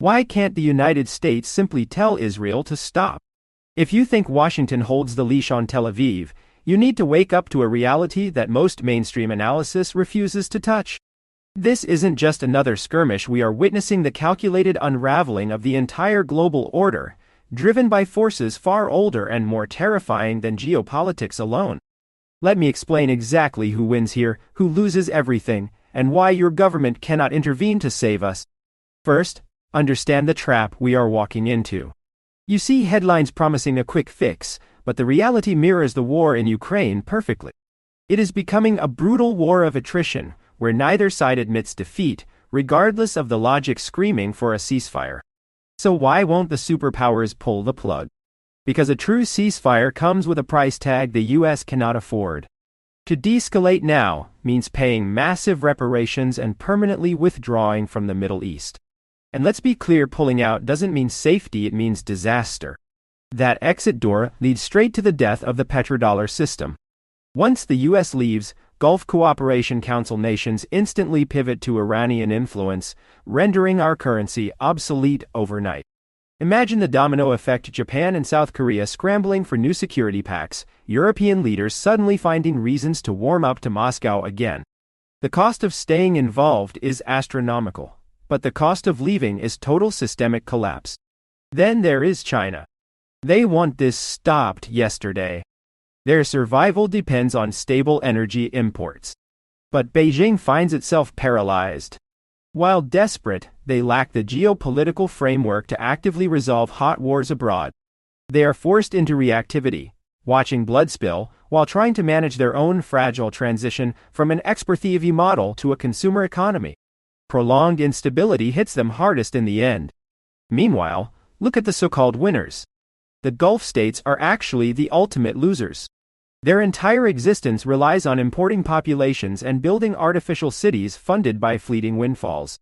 Why can't the United States simply tell Israel to stop? If you think Washington holds the leash on Tel Aviv, you need to wake up to a reality that most mainstream analysis refuses to touch. This isn't just another skirmish. We are witnessing the calculated unraveling of the entire global order, driven by forces far older and more terrifying than geopolitics alone. Let me explain exactly who wins here, who loses everything, and why your government cannot intervene to save us. First, understand the trap we are walking into. You see headlines promising a quick fix, but the reality mirrors the war in Ukraine perfectly. It is becoming a brutal war of attrition, where neither side admits defeat, regardless of the logic screaming for a ceasefire. So why won't the superpowers pull the plug? Because a true ceasefire comes with a price tag the US cannot afford. To de-escalate now means paying massive reparations and permanently withdrawing from the Middle East. And let's be clear, pulling out doesn't mean safety, it means disaster. That exit door leads straight to the death of the petrodollar system. Once the US leaves, Gulf Cooperation Council nations instantly pivot to Iranian influence, rendering our currency obsolete overnight. Imagine the domino effect: Japan and South Korea scrambling for new security pacts, European leaders suddenly finding reasons to warm up to Moscow again. The cost of staying involved is astronomical, but the cost of leaving is total systemic collapse. Then there is China. They want this stopped yesterday. Their survival depends on stable energy imports. But Beijing finds itself paralyzed. While desperate, they lack the geopolitical framework to actively resolve hot wars abroad. They are forced into reactivity, watching blood spill, while trying to manage their own fragile transition from an exportive model to a consumer economy. Prolonged instability hits them hardest in the end. Meanwhile, look at the so-called winners. The Gulf states are actually the ultimate losers. Their entire existence relies on importing populations and building artificial cities funded by fleeting windfalls.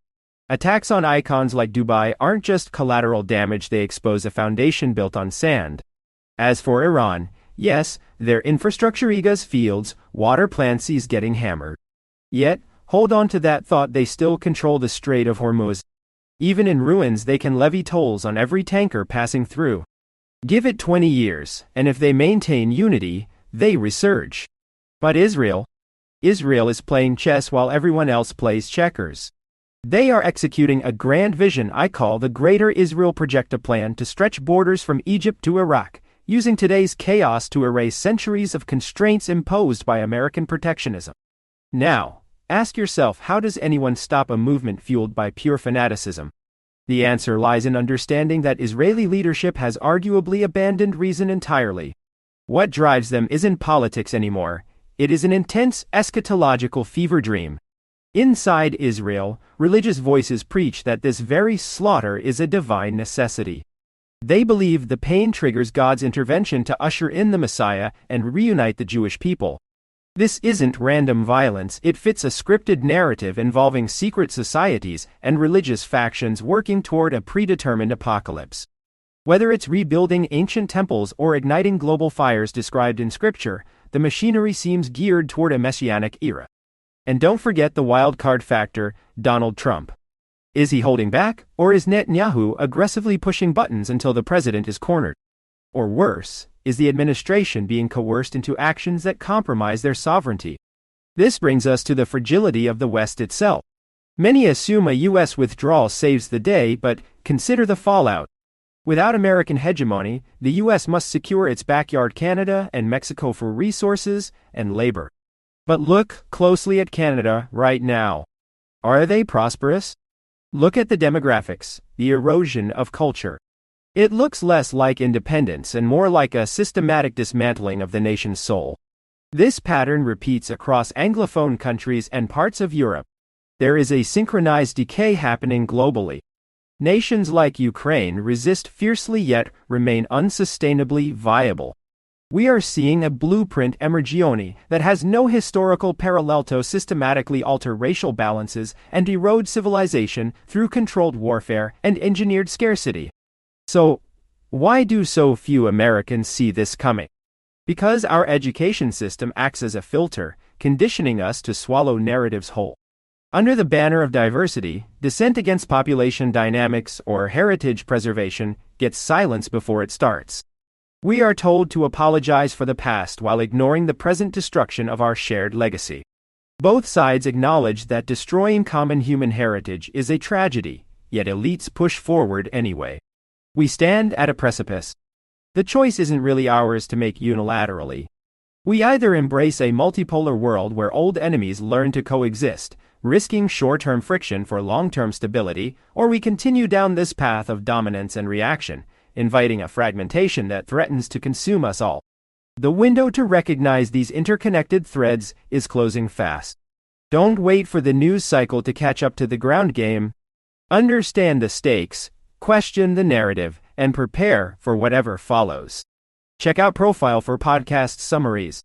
Attacks on icons like Dubai aren't just collateral damage, they expose a foundation built on sand. As for Iran, yes, their infrastructure egas fields, water plants is getting hammered. Yet, hold on to that thought, they still control the Strait of Hormuz. Even in ruins they can levy tolls on every tanker passing through. Give it 20 years, and if they maintain unity, they resurge. But Israel is playing chess while everyone else plays checkers. They are executing a grand vision I call the Greater Israel Project, a plan to stretch borders from Egypt to Iraq, using today's chaos to erase centuries of constraints imposed by American protectionism. Now, ask yourself, how does anyone stop a movement fueled by pure fanaticism? The answer lies in understanding that Israeli leadership has arguably abandoned reason entirely. What drives them isn't politics anymore, it is an intense eschatological fever dream. Inside Israel, religious voices preach that this very slaughter is a divine necessity. They believe the pain triggers God's intervention to usher in the Messiah and reunite the Jewish people. This isn't random violence, it fits a scripted narrative involving secret societies and religious factions working toward a predetermined apocalypse. Whether it's rebuilding ancient temples or igniting global fires described in Scripture, the machinery seems geared toward a messianic era. And don't forget the wild card factor, Donald Trump. Is he holding back, or is Netanyahu aggressively pushing buttons until the president is cornered? Or worse, is the administration being coerced into actions that compromise their sovereignty? This brings us to the fragility of the West itself. Many assume a U.S. withdrawal saves the day, but consider the fallout. Without American hegemony, the U.S. must secure its backyard Canada and Mexico for resources and labor. But look closely at Canada right now. Are they prosperous? Look at the demographics, the erosion of culture. It looks less like independence and more like a systematic dismantling of the nation's soul. This pattern repeats across Anglophone countries and parts of Europe. There is a synchronized decay happening globally. Nations like Ukraine resist fiercely yet remain unsustainably viable. We are seeing a blueprint emergione that has no historical parallel to systematically alter racial balances and erode civilization through controlled warfare and engineered scarcity. So, why do so few Americans see this coming? Because our education system acts as a filter, conditioning us to swallow narratives whole. Under the banner of diversity, dissent against population dynamics or heritage preservation gets silence before it starts. We are told to apologize for the past while ignoring the present destruction of our shared legacy. Both sides acknowledge that destroying common human heritage is a tragedy, yet elites push forward anyway. We stand at a precipice. The choice isn't really ours to make unilaterally. We either embrace a multipolar world where old enemies learn to coexist, risking short-term friction for long-term stability, or we continue down this path of dominance and reaction, inviting a fragmentation that threatens to consume us all. The window to recognize these interconnected threads is closing fast. Don't wait for the news cycle to catch up to the ground game. Understand the stakes, question the narrative, and prepare for whatever follows. Check out Profile for podcast summaries.